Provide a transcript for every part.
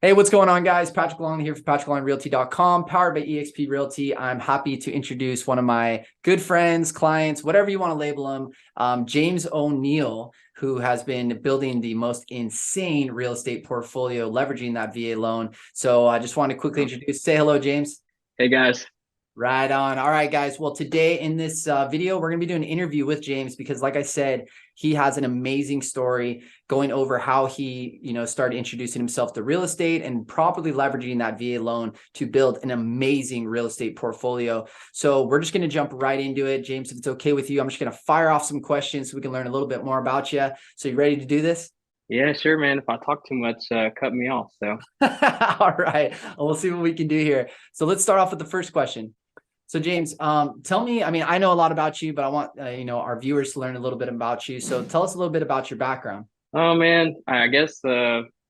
Hey, what's going on, guys? Patrick Longley here for PatrickLongleyRealty.com, powered by eXp Realty. I'm happy to introduce one of my good friends, clients, whatever you want to label them, James O'Neill, who has been building the most insane real estate portfolio, leveraging that VA loan. So I just want to quickly say hello, James. Hey guys. Right on. All right, guys. Well, today in this video, we're going to be doing an interview with James because, like I said, he has an amazing story going over how he, started introducing himself to real estate and properly leveraging that VA loan to build an amazing real estate portfolio. So we're just going to jump right into it. James, if it's okay with you, I'm just going to fire off some questions so we can learn a little bit more about you. So you ready to do this? Yeah, sure, man. If I talk too much, cut me off. So, All right. We'll see what we can do here. So let's start off with the first question. So James, tell me, I know a lot about you, but I want, our viewers to learn a little bit about you. So tell us a little bit about your background. oh man, I guess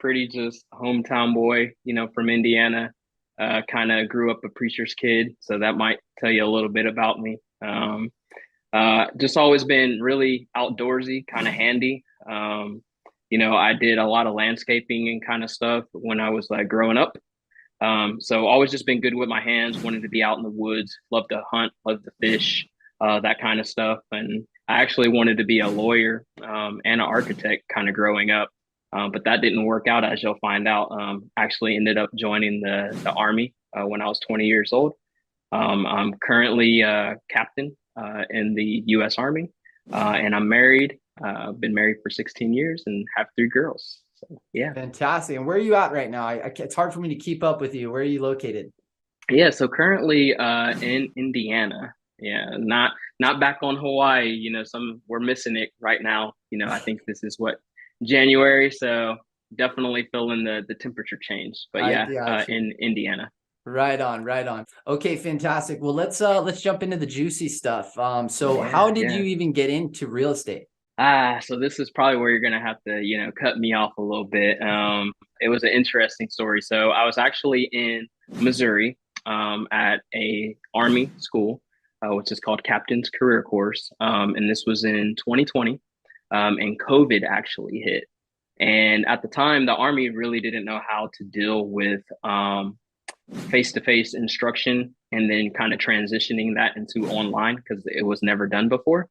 pretty just hometown boy, from Indiana. Kind of grew up a preacher's kid, so that might tell you a little bit about me. Just always been really outdoorsy, kind of handy. I did a lot of landscaping and kind of stuff when I was like growing up. So always just been good with my hands, wanted to be out in the woods, love to hunt, love to fish, that kind of stuff. And I actually wanted to be a lawyer and an architect kind of growing up. But that didn't work out, as you'll find out. Actually ended up joining the Army when I was 20 years old. I'm currently captain in the U.S. Army, and I'm married. I've been married for 16 years and have three girls. So, yeah. Fantastic. And where are you at right now? It's hard for me to keep up with you. Where are you located? Yeah, so currently in Indiana. Yeah, not back on Hawaii. We're missing it right now. I think this is what January, so definitely feeling the temperature change. But I yeah, got you. in Indiana. Right on, right on. Okay, fantastic. Well, let's jump into the juicy stuff. So how Yeah, did yeah. you even get into real estate? So this is probably where you're gonna have to, cut me off a little bit. It was an interesting story. So I was actually in Missouri, at a Army school, which is called Captain's Career Course. And this was in 2020, and COVID actually hit. And at the time, the Army really didn't know how to deal with face-to-face instruction and then kind of transitioning that into online because it was never done before.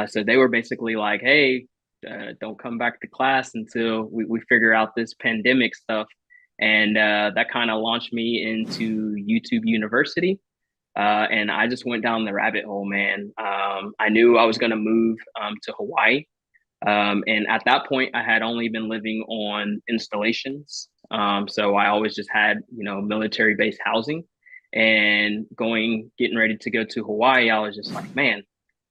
So they were basically like, hey, don't come back to class until we figure out this pandemic stuff. And that kind of launched me into YouTube University. And I just went down the rabbit hole, man. I knew I was going to move to Hawaii. And at that point, I had only been living on installations. So I always just had, military based housing. And getting ready to go to Hawaii, I was just like, man,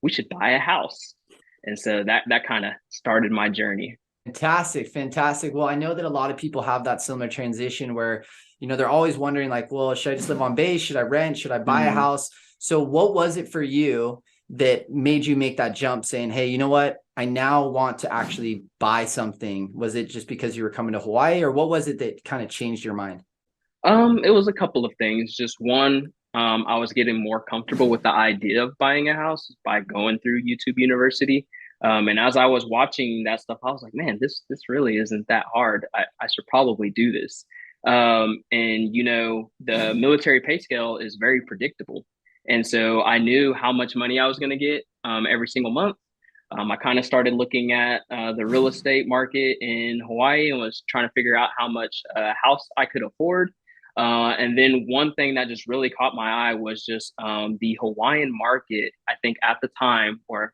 we should buy a house. And so that kind of started my journey. Fantastic, fantastic. Well, I know that a lot of people have that similar transition where, they're always wondering like, well, should I just live on base? Should I rent? Should I buy a Mm. house? So what was it for you that made you make that jump saying, hey, you know what? I now want to actually buy something. Was it just because you were coming to Hawaii, or what was it that kind of changed your mind? It was a couple of things. Just one, I was getting more comfortable with the idea of buying a house by going through YouTube University. And as I was watching that stuff, I was like, man, this really isn't that hard. I should probably do this. And the military pay scale is very predictable. And so I knew how much money I was going to get every single month. I kind of started looking at the real estate market in Hawaii and was trying to figure out how much house I could afford. And then one thing that just really caught my eye was just the Hawaiian market. I think at the time or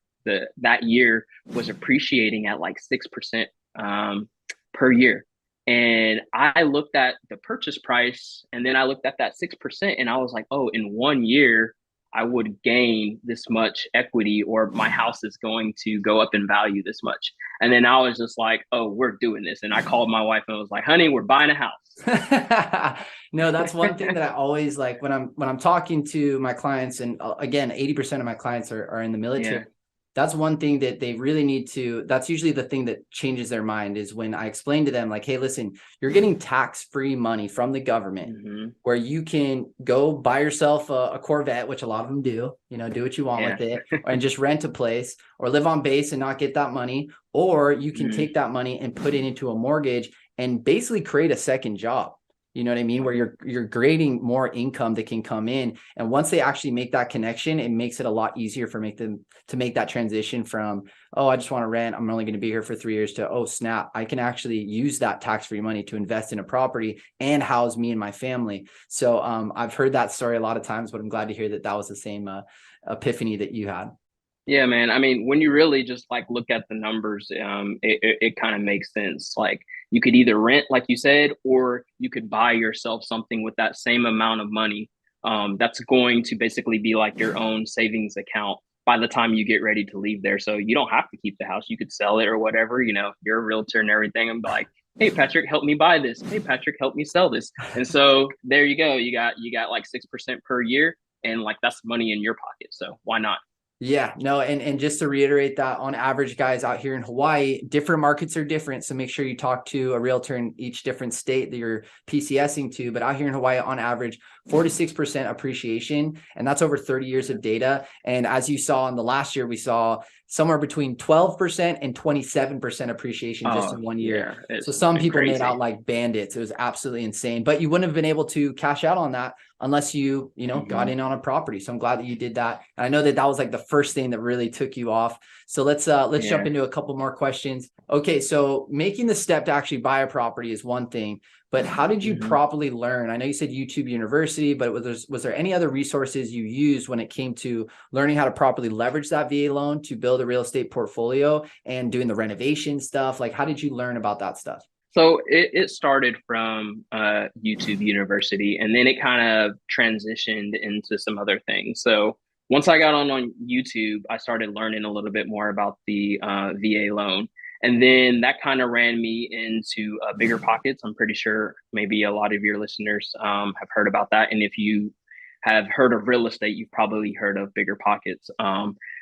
that year was appreciating at like 6% per year. And I looked at the purchase price and then I looked at that 6% and I was like, oh, in 1 year, I would gain this much equity or my house is going to go up in value this much. And then I was just like, oh, we're doing this. And I called my wife and was like, honey, we're buying a house. No, that's one thing that I always like when I'm talking to my clients, and again, 80% of my clients are in the military. Yeah. That's one thing that they really need to, that's usually the thing that changes their mind is when I explain to them like, hey, listen, you're getting tax-free money from the government where you can go buy yourself a Corvette, which a lot of them do what you want with it, and just rent a place or live on base and not get that money. Or you can take that money and put it into a mortgage and basically create a second job. You know what I mean? Where you're creating more income that can come in. And once they actually make that connection, it makes it a lot easier for them to make that transition from, oh, I just want to rent, I'm only going to be here for 3 years, to, oh, snap, I can actually use that tax-free money to invest in a property and house me and my family. So I've heard that story a lot of times, but I'm glad to hear that that was the same epiphany that you had. Yeah, man. I mean, when you really just like look at the numbers, it kind of makes sense. Like you could either rent, like you said, or you could buy yourself something with that same amount of money. That's going to basically be like your own savings account by the time you get ready to leave there. So you don't have to keep the house. You could sell it or whatever. You know, you're a realtor and everything. And be like, hey, Patrick, help me buy this. Hey, Patrick, help me sell this. And so there you go. You got like 6% per year, and like that's money in your pocket. So why not? Yeah, no, and just to reiterate that, on average, guys out here in Hawaii, different markets are different. So make sure you talk to a realtor in each different state that you're PCSing to. But out here in Hawaii, on average, 4 to 6% appreciation, and that's over 30 years of data. And as you saw in the last year, we saw somewhere between 12% and 27% appreciation just Oh, in one yeah, year. So it's some been people made out crazy. like bandits. It was absolutely insane. But you wouldn't have been able to cash out on that unless you got Hmm. in on a property. So I'm glad that you did that. And I know that that was like the first thing that really took you off. So let's jump Yeah. into a couple more questions. Okay, so making the step to actually buy a property is one thing, but how did you Hmm. properly learn? I know you said YouTube University, but was there any other resources you used when it came to learning how to properly leverage that VA loan to build a real estate portfolio and doing the renovation stuff? Like, how did you learn about that stuff? So it started from YouTube University, and then it kind of transitioned into some other things. So once I got on YouTube, I started learning a little bit more about the VA loan, and then that kind of ran me into Bigger Pockets. I'm pretty sure maybe a lot of your listeners have heard about that, and if you have heard of real estate, you've probably heard of Bigger Pockets.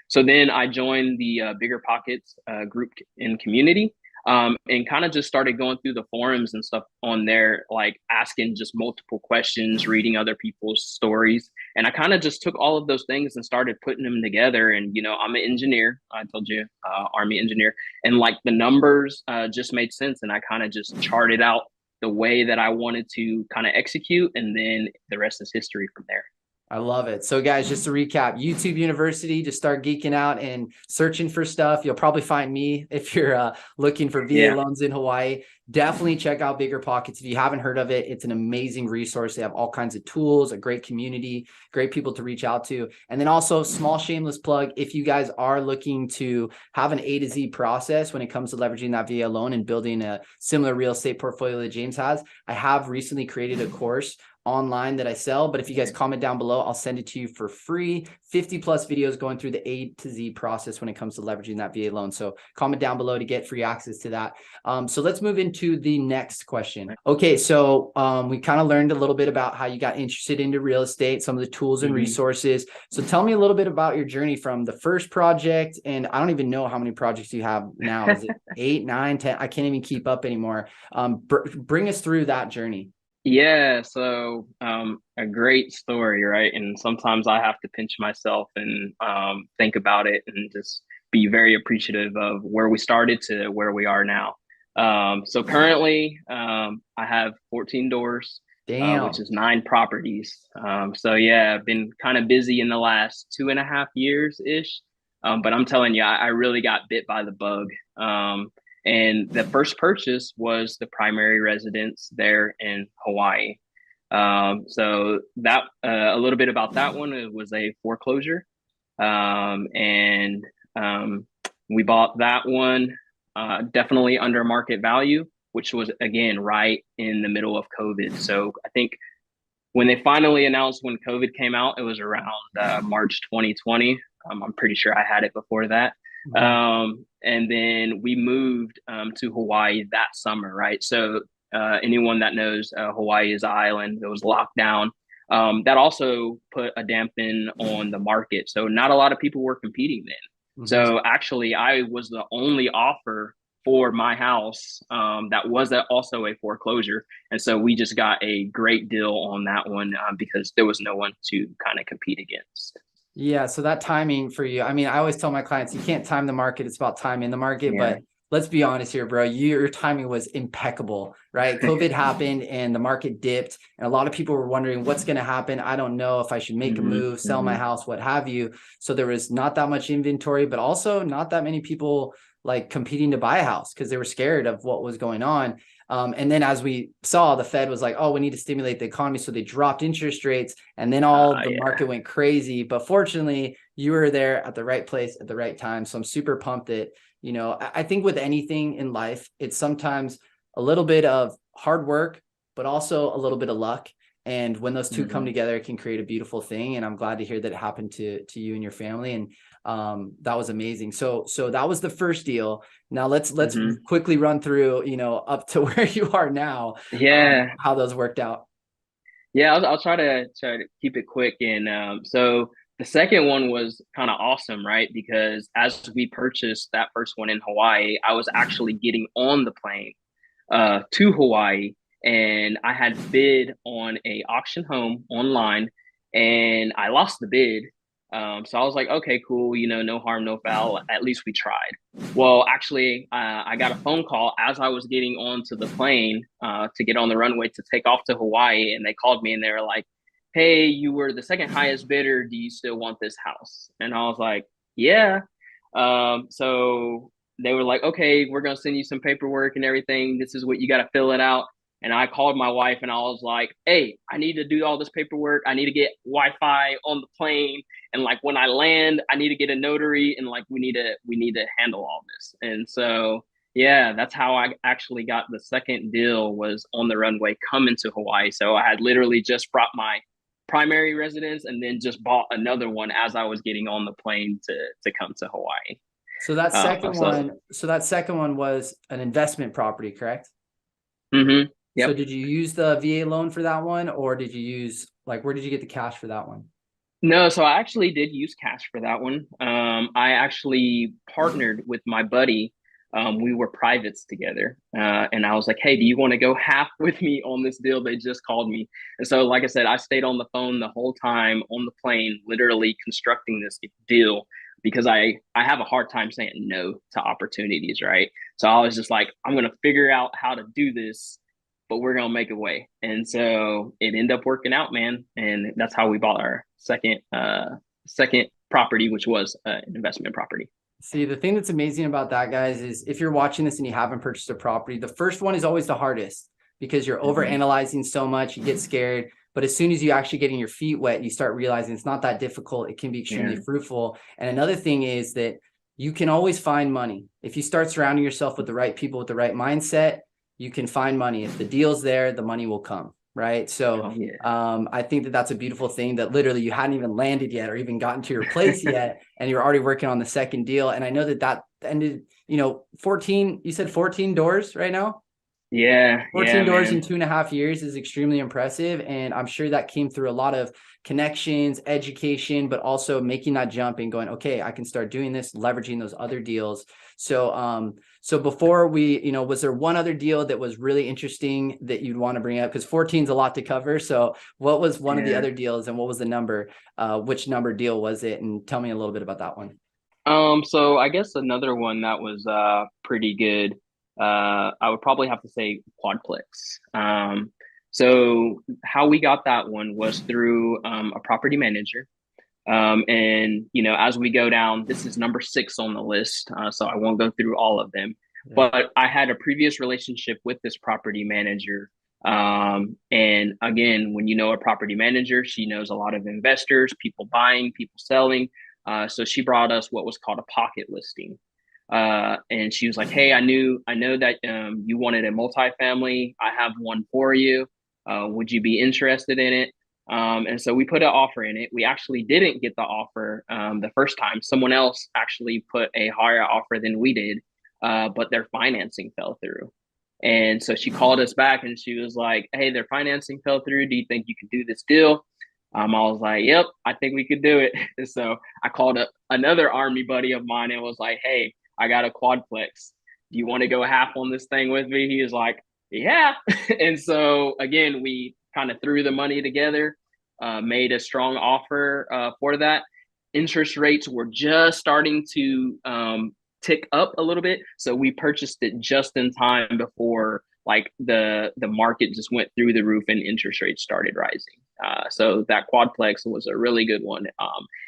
So then I joined the Bigger Pockets group and community, and kind of just started going through the forums and stuff on there, like asking just multiple questions, reading other people's stories. And I kind of just took all of those things and started putting them together. And, you know, I'm an engineer, I told you, Army engineer. And like the numbers just made sense. And I kind of just charted out the way that I wanted to kind of execute. And then the rest is history from there. I love it. So guys, just to recap, YouTube University, just start geeking out and searching for stuff. You'll probably find me if you're looking for VA Yeah. loans in Hawaii. Definitely check out Bigger Pockets. If you haven't heard of it, it's an amazing resource. They have all kinds of tools, a great community, great people to reach out to. And then also, small shameless plug, if you guys are looking to have an A to Z process when it comes to leveraging that VA loan and building a similar real estate portfolio that James has, I have recently created a course online that I sell. But if you guys comment down below, I'll send it to you for free. 50 plus videos going through the A to Z process when it comes to leveraging that VA loan. So comment down below to get free access to that. So let's move into the next question. Okay, so we kind of learned a little bit about how you got interested into real estate, some of the tools and Mm-hmm. resources. So tell me a little bit about your journey from the first project. And I don't even know how many projects you have now. Is it 8, 9, 10? I can't even keep up anymore. Bring us through that journey. Yeah, so a great story, right? And sometimes I have to pinch myself and think about it and just be very appreciative of where we started to where we are now. So currently, I have 14 doors, which Damn. is 9 properties. So yeah, I've been kind of busy in the last 2.5 years ish. But I'm telling you, I really got bit by the bug. And the first purchase was the primary residence there in Hawaii. So that a little bit about that one. It was a foreclosure, and we bought that one definitely under market value, which was again right in the middle of COVID. So I think when they finally announced when COVID came out, it was around March 2020. I'm pretty sure I had it before that. Mhm. And then we moved to Hawaii that summer, right? So anyone that knows Hawaii is an island, it was locked down. That also put a dampen on the market. So not a lot of people were competing then. Mhm. So actually, I was the only offer for my house that was also a foreclosure. And so we just got a great deal on that one because there was no one to kind of compete against. Yeah, so that timing for you, I mean, I always tell my clients you can't time the market, it's about time in the market. Yeah. But let's be honest here, bro. Your timing was impeccable, right? COVID happened and the market dipped, and a lot of people were wondering what's going to happen. I don't know if I should make a move, sell my house, what have you. So there was not that much inventory, but also not that many people like competing to buy a house because they were scared of what was going on. And then as we saw, the Fed was like, oh, we need to stimulate the economy. So they dropped interest rates, and then all the market went crazy. But fortunately, you were there at the right place at the right time. So I'm super pumped that, you know, I think with anything in life, it's sometimes a little bit of hard work, but also a little bit of luck. And when those two come together, it can create a beautiful thing. And I'm glad to hear that it happened to you and your family. And that was amazing. So that was the first deal. Now let's quickly run through, you know, up to where you are now, how those worked out. Yeah, I'll try to keep it quick. And so the second one was kind of awesome, right? Because as we purchased that first one in Hawaii, I was actually getting on the plane to Hawaii, and I had bid on a auction home online, and I lost the bid. So I was like, okay, cool, you know, no harm, no foul. At least we tried. Well, actually, I got a phone call as I was getting onto the plane to get on the runway to take off to Hawaii, and they called me and they were like, "Hey, you were the second highest bidder. Do you still want this house?" And I was like, "Yeah." So they were like, "Okay, we're gonna send you some paperwork and everything. This is what you got to fill it out." And I called my wife and I was like, "Hey, I need to do all this paperwork. I need to get Wi-Fi on the plane, and like when I land, I need to get a notary, and like we need to handle all this." And so yeah, that's how I actually got the second deal, was on the runway coming to Hawaii. So I had literally just brought my primary residence and then just bought another one as I was getting on the plane to come to Hawaii. So that second one was an investment property, correct? Mm-hmm. So Yep. did you use the VA loan for that one, or did you use, like, where did you get the cash for that one? No, so I actually did use cash for that one. I actually partnered with my buddy. We were privates together, and I was like, "Hey, do you want to go half with me on this deal?" They just called me, and so, like I said, I stayed on the phone the whole time on the plane, literally constructing this deal, because I have a hard time saying no to opportunities, right? So I was just like, "I'm gonna figure out how to do this, but we're gonna make a way." And so it ended up working out, man. And that's how we bought our second property, which was an investment property. See, the thing that's amazing about that, guys, is if you're watching this and you haven't purchased a property, the first one is always the hardest because you're over analyzing so much, you get scared. But as soon as you actually getting your feet wet, you start realizing it's not that difficult. It can be extremely fruitful. And another thing is that you can always find money. If you start surrounding yourself with the right people, with the right mindset, you can find money. If the deal's there, the money will come. Right. So I think that that's a beautiful thing, that literally you hadn't even landed yet or even gotten to your place yet, and you're already working on the second deal. And I know that ended, you know, 14, you said 14 doors right now? Yeah. 14 doors in Man. 2.5 years is extremely impressive. And I'm sure that came through a lot of connections, education, but also making that jump and going, okay, I can start doing this, leveraging those other deals. So before we, you know, was there one other deal that was really interesting that you'd want to bring up? Because 14 is a lot to cover. So what was one of the other deals, and what was the number? Which number deal was it? And tell me a little bit about that one. So I guess another one that was pretty good. I would probably have to say Quadplex. So how we got that one was through a property manager. And you know, as we go down, this is number six on the list, so I won't go through all of them. But I had a previous relationship with this property manager. And again, when you know a property manager, she knows a lot of investors, people buying, people selling. So she brought us what was called a pocket listing. And she was like, "Hey, I know that you wanted a multifamily. I have one for you. Would you be interested in it?" And so we put an offer in it. We actually didn't get the offer the first time. Someone else actually put a higher offer than we did, but their financing fell through. And so she called us back and she was like, "Hey, their financing fell through. Do you think you could do this deal?" I was like, "Yep, I think we could do it." And so I called up another Army buddy of mine and was like, "Hey, I got a quadplex. Do you want to go half on this thing with me?" He was like, "Yeah." And so again, we kind of threw the money together, made a strong offer for that. Interest rates were just starting to tick up a little bit. So we purchased it just in time before like the market just went through the roof and interest rates started rising. So that quadplex was a really good one.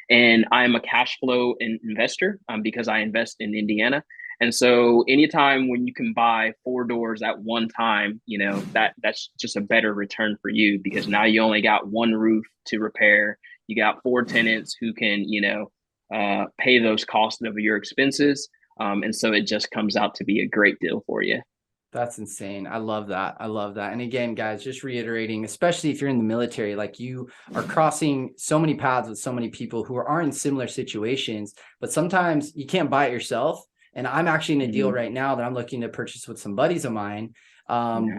And I'm a cash flow investor because I invest in Indiana. And so anytime when you can buy four doors at one time, you know, that's just a better return for you because now you only got one roof to repair. You got four tenants who can, you know, pay those costs of your expenses. And so it just comes out to be a great deal for you. That's insane. I love that. I love that. And again, guys, just reiterating, especially if you're in the military, like you are crossing so many paths with so many people who are in similar situations, but sometimes you can't buy it yourself. And I'm actually in a deal right now that I'm looking to purchase with some buddies of mine,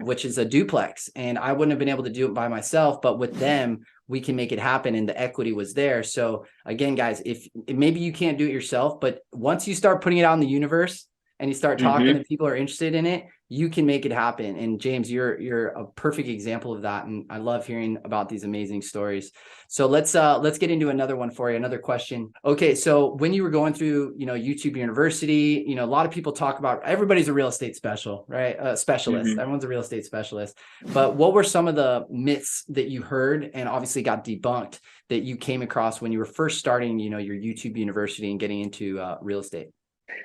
which is a duplex. And I wouldn't have been able to do it by myself, but with them, we can make it happen. And the equity was there. So again, guys, if maybe you can't do it yourself, but once you start putting it out in the universe and you start talking and people are interested in it, you can make it happen. And James, you're a perfect example of that. And I love hearing about these amazing stories. So let's get into another one for you. Another question. Okay. So when you were going through, you know, YouTube University, you know, a lot of people talk about everybody's a real estate specialist. Everyone's a real estate specialist. But what were some of the myths that you heard and obviously got debunked that you came across when you were first starting, you know, your YouTube University and getting into real estate?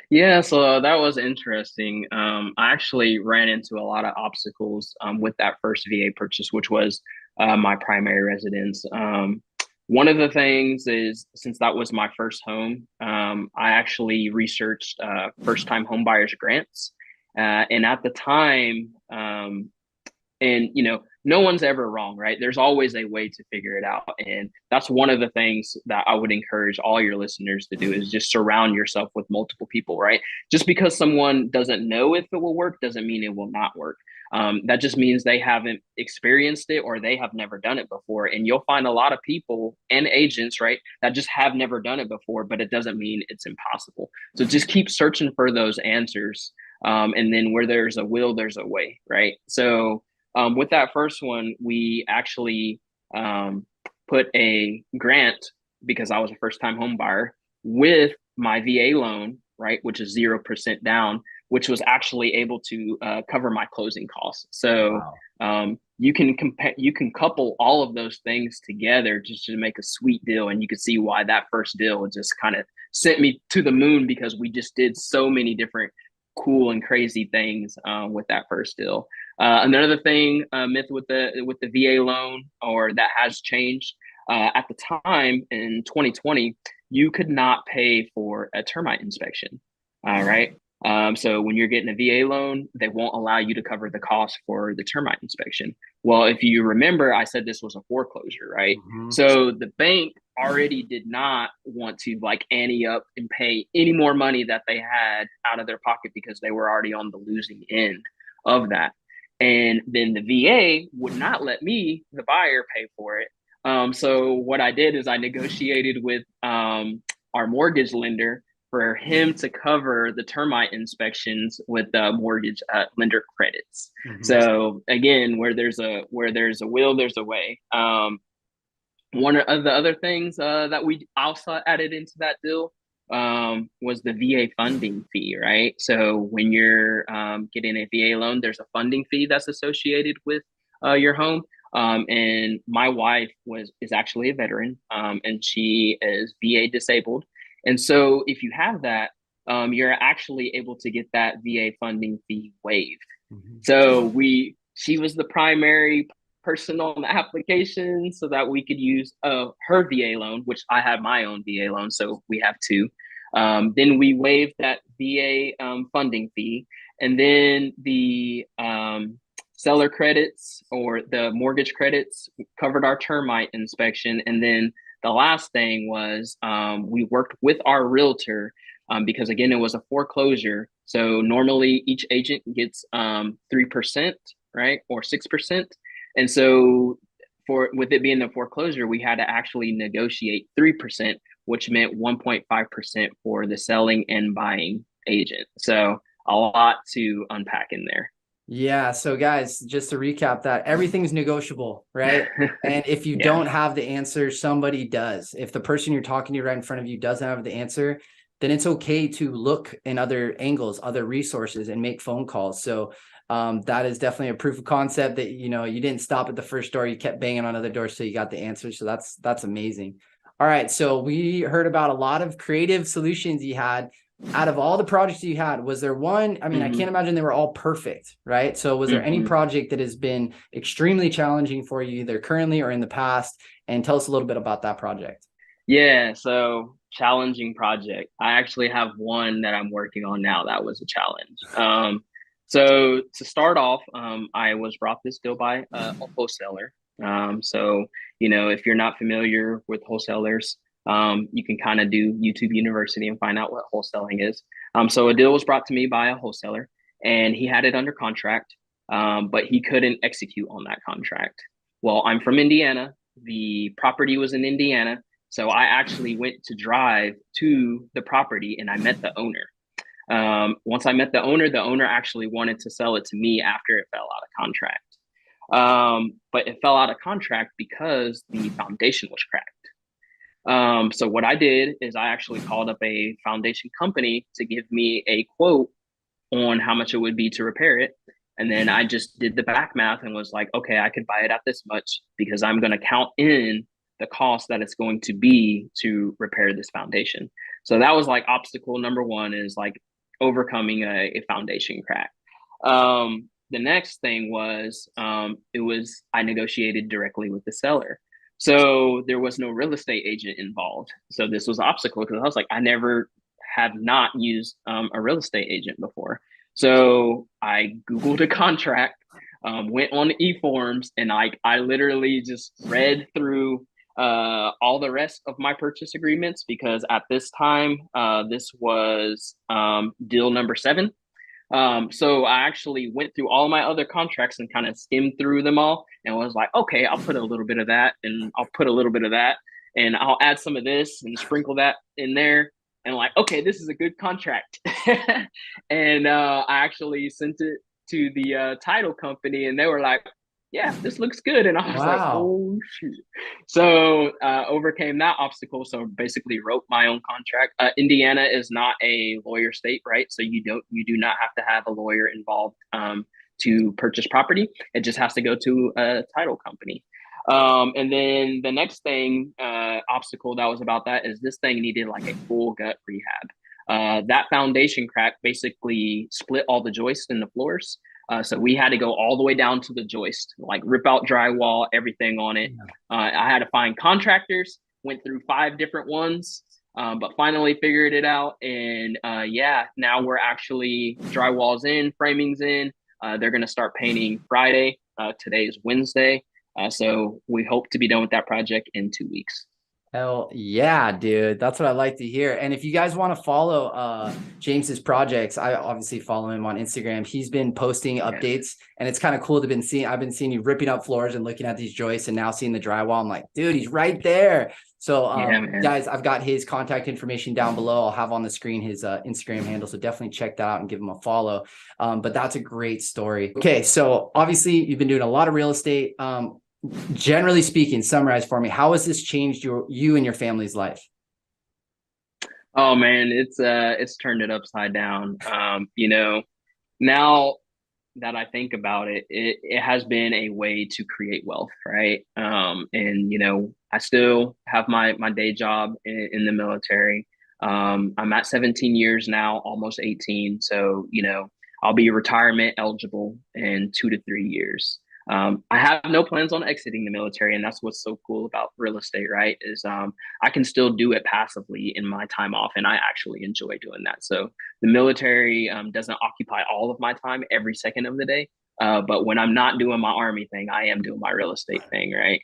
Yeah, so that was interesting. I actually ran into a lot of obstacles with that first VA purchase, which was my primary residence. One of the things is since that was my first home, I actually researched first-time home buyers grants. And at the time, and you know, no one's ever wrong, right? There's always a way to figure it out. And that's one of the things that I would encourage all your listeners to do is just surround yourself with multiple people, right? Just because someone doesn't know if it will work doesn't mean it will not work. That just means they haven't experienced it or they have never done it before. And you'll find a lot of people and agents, right, that just have never done it before, but it doesn't mean it's impossible. So just keep searching for those answers. And then where there's a will, there's a way, right? So with that first one, we actually put a grant because I was a first-time home buyer with my VA loan, right, which is 0% down, which was actually able to cover my closing costs. So you can couple all of those things together just to make a sweet deal, and you can see why that first deal just kind of sent me to the moon because we just did so many different cool and crazy things with that first deal. Another thing, myth with the VA loan, or that has changed. At the time in 2020, you could not pay for a termite inspection. Right. So when you're getting a VA loan, they won't allow you to cover the cost for the termite inspection. Well, if you remember, I said this was a foreclosure, right? So the bank already did not want to like ante up and pay any more money that they had out of their pocket because they were already on the losing end of that. And then the VA would not let me, the buyer, pay for it. So what I did is I negotiated with our mortgage lender for him to cover the termite inspections with the mortgage lender credits. So again, where there's a will, there's a way. One of the other things that we also added into that deal was the VA funding fee, right? So when you're getting a VA loan, there's a funding fee that's associated with your home. And my wife is actually a veteran, and she is VA disabled. And so if you have that, you're actually able to get that VA funding fee waived. So she was the primary person on the application so that we could use her VA loan, which I have my own VA loan, so we have two. Then we waived that VA funding fee, and then the seller credits or the mortgage credits covered our termite inspection. And then the last thing was we worked with our realtor because, again, it was a foreclosure. So normally each agent gets 3%, right, or 6%. And so with it being the foreclosure, we had to actually negotiate 3%, which meant 1.5% for the selling and buying agent. So a lot to unpack in there. Yeah. So guys, just to recap that, everything's negotiable, right? And if you don't have the answer, somebody does. If the person you're talking to right in front of you doesn't have the answer, then it's okay to look in other angles, other resources, and make phone calls. So that is definitely a proof of concept that, you know, you didn't stop at the first door, you kept banging on other doors till you got the answer. So that's amazing. All right, so we heard about a lot of creative solutions you had. Out of all the projects you had, was there one? I mean, I can't imagine they were all perfect, right? So was there any project that has been extremely challenging for you, either currently or in the past? And tell us a little bit about that project. Yeah, so challenging project. I actually have one that I'm working on now that was a challenge. So to start off, I was brought this deal by a wholesaler. So, you know, if you're not familiar with wholesalers, you can kind of do YouTube University and find out what wholesaling is. So a deal was brought to me by a wholesaler, and he had it under contract, but he couldn't execute on that contract. Well, I'm from Indiana. The property was in Indiana. So I actually went to drive to the property and I met the owner. Once I met the owner actually wanted to sell it to me after it fell out of contract. But it fell out of contract because the foundation was cracked. So what I did is I actually called up a foundation company to give me a quote on how much it would be to repair it. And then I just did the back math and was like, okay, I could buy it at this much because I'm going to count in the cost that it's going to be to repair this foundation. So that was like obstacle number one, is like overcoming a foundation crack. The next thing was I negotiated directly with the seller. So there was no real estate agent involved. So this was an obstacle because I was like, I never have not used a real estate agent before. So I Googled a contract, went on eForms, and I literally just read through all the rest of my purchase agreements, because at this time, this was deal number 7. So I actually went through all my other contracts and kind of skimmed through them all and was like, okay, I'll put a little bit of that and I'll put a little bit of that and I'll add some of this and sprinkle that in there. And like, okay, this is a good contract. And I actually sent it to the title company and they were like, yeah, this looks good. And I was like, Wow. oh, shoot. So overcame that obstacle. So basically wrote my own contract. Indiana is not a lawyer state, right? So you do not have to have a lawyer involved to purchase property. It just has to go to a title company. And then the next thing, obstacle that was about that, is this thing needed like a full gut rehab. That foundation crack basically split all the joists in the floors. So we had to go all the way down to the joist, like rip out drywall, everything on it. I had to find contractors, went through 5 different ones, but finally figured it out. And yeah, now we're actually drywall's in, framing's in. They're going to start painting Friday. Today is Wednesday. So we hope to be done with that project in 2 weeks. Hell yeah, dude. That's what I like to hear. And if you guys want to follow James's projects, I obviously follow him on Instagram. He's been posting updates and it's kind of cool to been seeing. I've been seeing you ripping up floors and looking at these joists and now seeing the drywall. I'm like, dude, he's right there. So Yeah, man. guys, I've got his contact information down below. I'll have on the screen his Instagram handle. So definitely check that out and give him a follow. But that's a great story. Okay. So obviously you've been doing a lot of real estate. Generally speaking, summarize for me, how has this changed you and your family's life? Oh man, it's turned it upside down. You know, now that I think about it, it has been a way to create wealth, right? And you know, I still have my day job in the military. I'm at 17 years now, almost 18. So, you know, I'll be retirement eligible in 2 to 3 years. I have no plans on exiting the military, and that's what's so cool about real estate, right? Is I can still do it passively in my time off, and I actually enjoy doing that. So the military doesn't occupy all of my time every second of the day, but when I'm not doing my army thing, I am doing my real estate thing, right?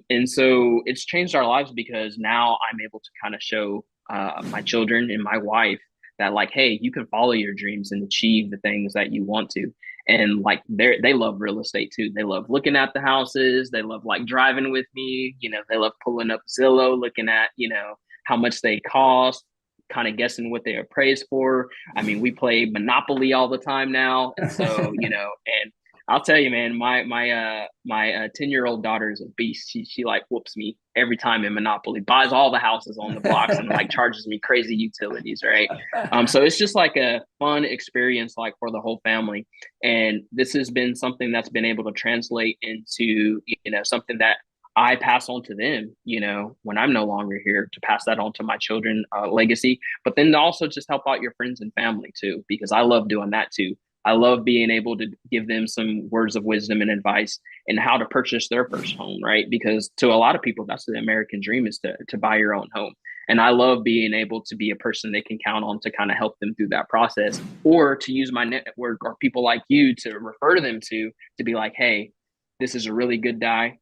And so it's changed our lives because now I'm able to kind of show my children and my wife that, like, hey, you can follow your dreams and achieve the things that you want to. And like they love real estate too. They love looking at the houses. They love like driving with me. You know, they love pulling up Zillow, looking at, you know, how much they cost, kind of guessing what they appraised for. I mean, we play Monopoly all the time now. And so, you know, and I'll tell you, man, my 10-year-old daughter is a beast. She like whoops me every time in Monopoly, buys all the houses on the blocks and like charges me crazy utilities, right? So it's just like a fun experience like for the whole family. And this has been something that's been able to translate into, something that I pass on to them, when I'm no longer here, to pass that on to my children, legacy, but then also just help out your friends and family too, because I love doing that too. I love being able to give them some words of wisdom and advice and how to purchase their first home, right? Because to a lot of people, that's the American dream, is to buy your own home. And I love being able to be a person they can count on to kind of help them through that process, or to use my network or people like you to refer them to be like, hey, this is a really good guy.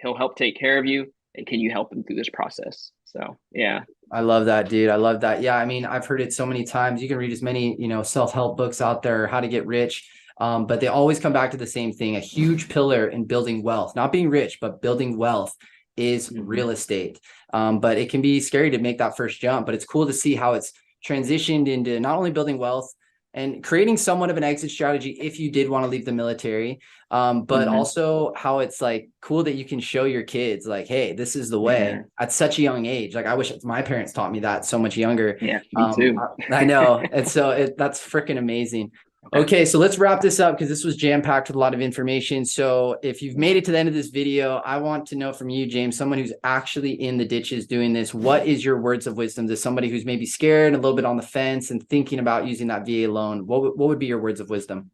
He'll help take care of you. And can you help him through this process? So, yeah. I love that, dude. I love that. Yeah. I mean, I've heard it so many times. You can read as many, self-help books out there, how to get rich. But they always come back to the same thing. A huge pillar in building wealth, not being rich, but building wealth, is real estate. But it can be scary to make that first jump, but it's cool to see how it's transitioned into not only building wealth and creating somewhat of an exit strategy if you did want to leave the military, but also how it's like cool that you can show your kids like, hey, this is the way at such a young age. Like I wish my parents taught me that so much younger. Yeah, me too. I know. And so that's freaking amazing. Okay, so let's wrap this up because this was jam-packed with a lot of information. So if you've made it to the end of this video, I want to know from you, James, someone who's actually in the ditches doing this, what is your words of wisdom to somebody who's maybe scared, a little bit on the fence and thinking about using that VA loan? What would be your words of wisdom?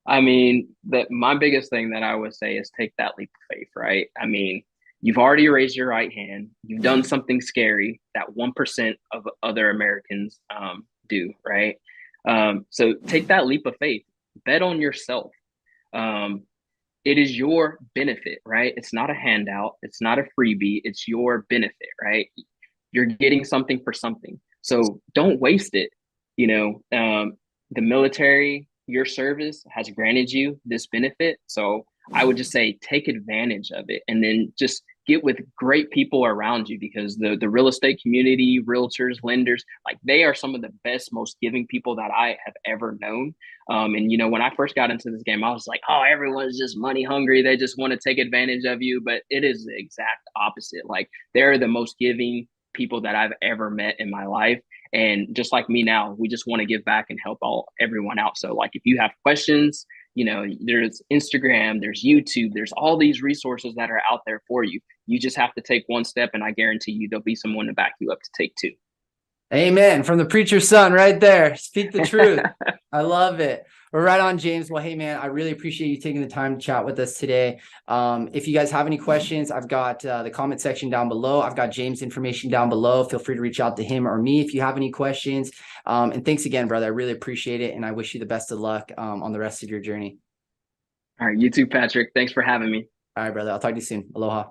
I mean, my biggest thing that I would say is take that leap of faith, right? I mean, you've already raised your right hand. You've done something scary that 1% of other Americans do, right? So take that leap of faith, bet on yourself. It is your benefit, right? It's not a handout. It's not a freebie. It's your benefit, right? You're getting something for something. So don't waste it. The military, your service has granted you this benefit. So I would just say take advantage of it, and then just get with great people around you, because the real estate community, realtors, lenders, like they are some of the best, most giving people that I have ever known. And when I first got into this game, I was like, oh, everyone's just money hungry. They just want to take advantage of you. But it is the exact opposite. Like they're the most giving people that I've ever met in my life. And just like me now, we just want to give back and help everyone out. So like if you have questions, there's Instagram, there's YouTube, there's all these resources that are out there for you. You just have to take one step, and I guarantee you there'll be someone to back you up to take two. Amen. From the preacher's son right there. Speak the truth. I love it. We're right on, James. Well, hey, man, I really appreciate you taking the time to chat with us today. If you guys have any questions, I've got the comment section down below. I've got James' information down below. Feel free to reach out to him or me if you have any questions. And thanks again, brother. I really appreciate it. And I wish you the best of luck on the rest of your journey. All right. You too, Patrick. Thanks for having me. All right, brother. I'll talk to you soon. Aloha.